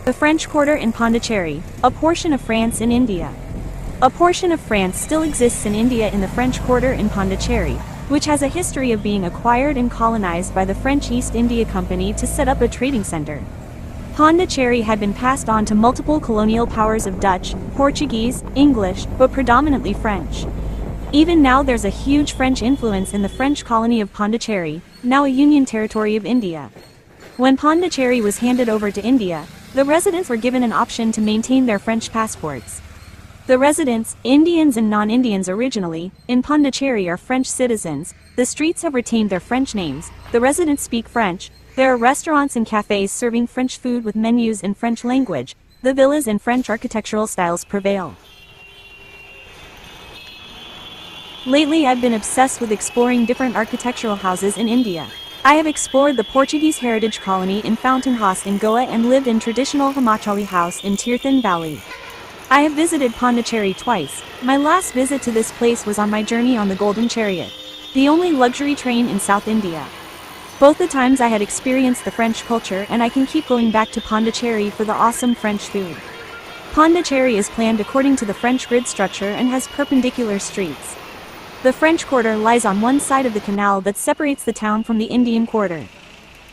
The French Quarter in Pondicherry, a portion of France in India. A portion of France still exists in India in the French Quarter in Pondicherry, which has a history of being acquired and colonized by the French East India Company to set up a trading center. Pondicherry had been passed on to multiple colonial powers of Dutch, Portuguese, English, but predominantly French. Even now there's a huge French influence in the French colony of Pondicherry, now a union territory of India. When Pondicherry was handed over to India, the residents were given an option to maintain their French passports. The residents, Indians and non-Indians originally, in Pondicherry are French citizens. The streets have retained their French names, the residents speak French, there are restaurants and cafes serving French food with menus in French language, the villas and French architectural styles prevail. Lately I've been obsessed with exploring different architectural houses in India. I have explored the Portuguese heritage colony in Fountain House in Goa and lived in traditional Himachali house in Tirthan Valley. I have visited Pondicherry twice. My last visit to this place was on my journey on the Golden Chariot, the only luxury train in South India. Both the times I had experienced the French culture and I can keep going back to Pondicherry for the awesome French food. Pondicherry is planned according to the French grid structure and has perpendicular streets. The French Quarter lies on one side of the canal that separates the town from the Indian Quarter.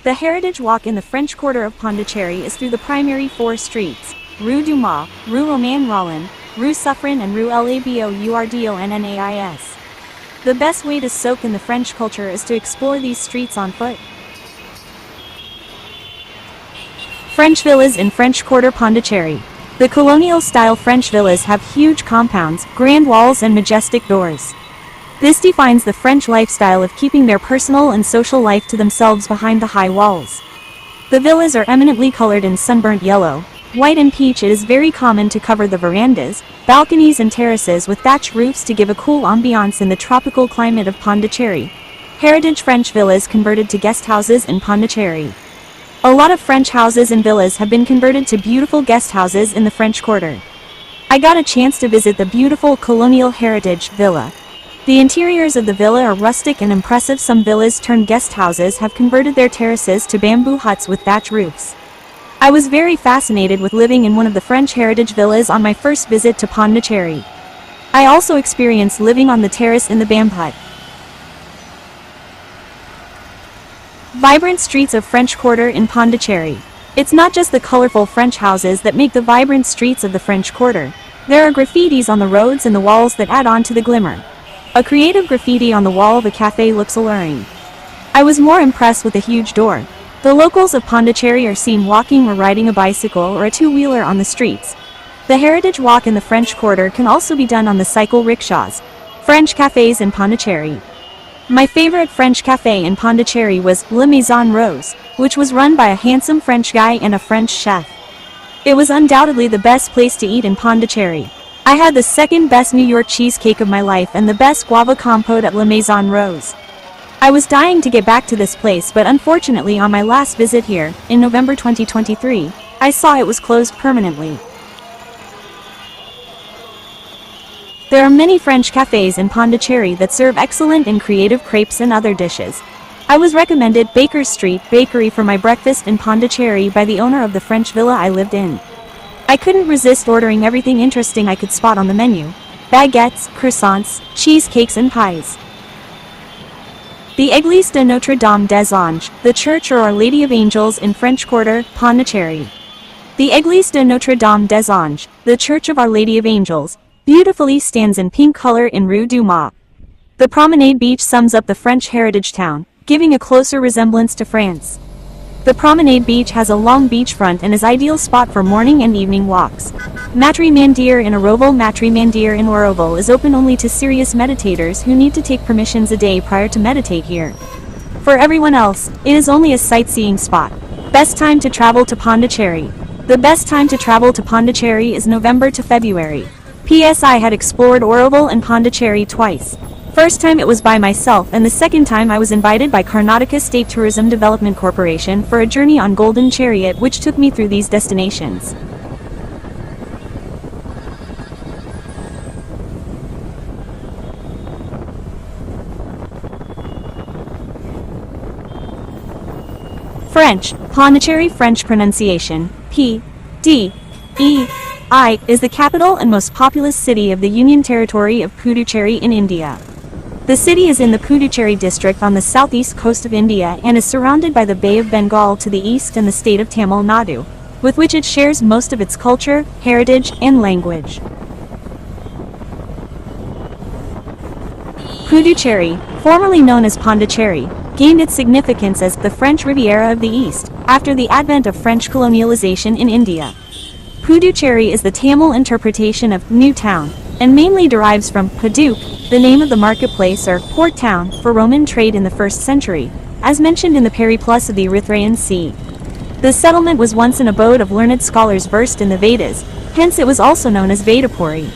The Heritage Walk in the French Quarter of Pondicherry is through the primary four streets, Rue du Mât, Rue Romain Rolland, Rue Suffren and Rue Labourdonnais. The best way to soak in the French culture is to explore these streets on foot. French villas in French Quarter Pondicherry. The colonial-style French villas have huge compounds, grand walls and majestic doors. This defines the French lifestyle of keeping their personal and social life to themselves behind the high walls. The villas are eminently colored in sunburnt yellow, white and peach. It is very common to cover the verandas, balconies and terraces with thatched roofs to give a cool ambiance in the tropical climate of Pondicherry. Heritage French villas converted to guest houses in Pondicherry. A lot of French houses and villas have been converted to beautiful guest houses in the French Quarter. I got a chance to visit the beautiful colonial heritage villa. The interiors of the villa are rustic and impressive. Some villas turned guest houses have converted their terraces to bamboo huts with thatch roofs. I was very fascinated with living in one of the French heritage villas on my first visit to Pondicherry. I also experienced living on the terrace in the bamboo hut. Vibrant streets of French Quarter in Pondicherry. It's not just the colorful French houses that make the vibrant streets of the French Quarter. There are graffitis on the roads and the walls that add on to the glimmer. A creative graffiti on the wall of a cafe looks alluring. I was more impressed with the huge door. The locals of Pondicherry are seen walking or riding a bicycle or a two-wheeler on the streets. The Heritage Walk in the French Quarter can also be done on the cycle rickshaws. French cafes in Pondicherry. My favorite French cafe in Pondicherry was La Maison Rose, which was run by a handsome French guy and a French chef. It was undoubtedly the best place to eat in Pondicherry. I had the second best New York cheesecake of my life and the best guava compote at La Maison Rose. I was dying to get back to this place, but unfortunately on my last visit here, in November 2023, I saw it was closed permanently. There are many French cafes in Pondicherry that serve excellent and creative crepes and other dishes. I was recommended Baker Street Bakery for my breakfast in Pondicherry by the owner of the French villa I lived in. I couldn't resist ordering everything interesting I could spot on the menu: baguettes, croissants, cheesecakes and pies. The Église de Notre Dame des Anges, the Church or Our Lady of Angels in French Quarter, Pondicherry. The Église de Notre Dame des Anges, the Church of Our Lady of Angels, beautifully stands in pink color in Rue du Mât. The promenade beach sums up the French heritage town, giving a closer resemblance to France. The promenade beach has a long beachfront and is ideal spot for morning and evening walks. Matre Mandir in Auroville. Matre Mandir in Auroville is open only to serious meditators who need to take permissions a day prior to meditate here. For everyone else, it is only a sightseeing spot. Best time to travel to Pondicherry. The best time to travel to Pondicherry is November to February. P.S. I had explored Auroville and Pondicherry twice. First time it was by myself, and the second time I was invited by Karnataka State Tourism Development Corporation for a journey on Golden Chariot which took me through these destinations. French, Pondicherry. French pronunciation, P. D. E. I. is the capital and most populous city of the Union Territory of Puducherry in India. The city is in the Puducherry district on the southeast coast of India and is surrounded by the Bay of Bengal to the east and the state of Tamil Nadu, with which it shares most of its culture, heritage, and language. Puducherry, formerly known as Pondicherry, gained its significance as the French Riviera of the East, after the advent of French colonialization in India. Puducherry is the Tamil interpretation of New Town, and mainly derives from Puduk, the name of the marketplace or port town for Roman trade in the 1st century, as mentioned in the Periplus of the Erythraean Sea. The settlement was once an abode of learned scholars versed in the Vedas, hence it was also known as Vedapuri.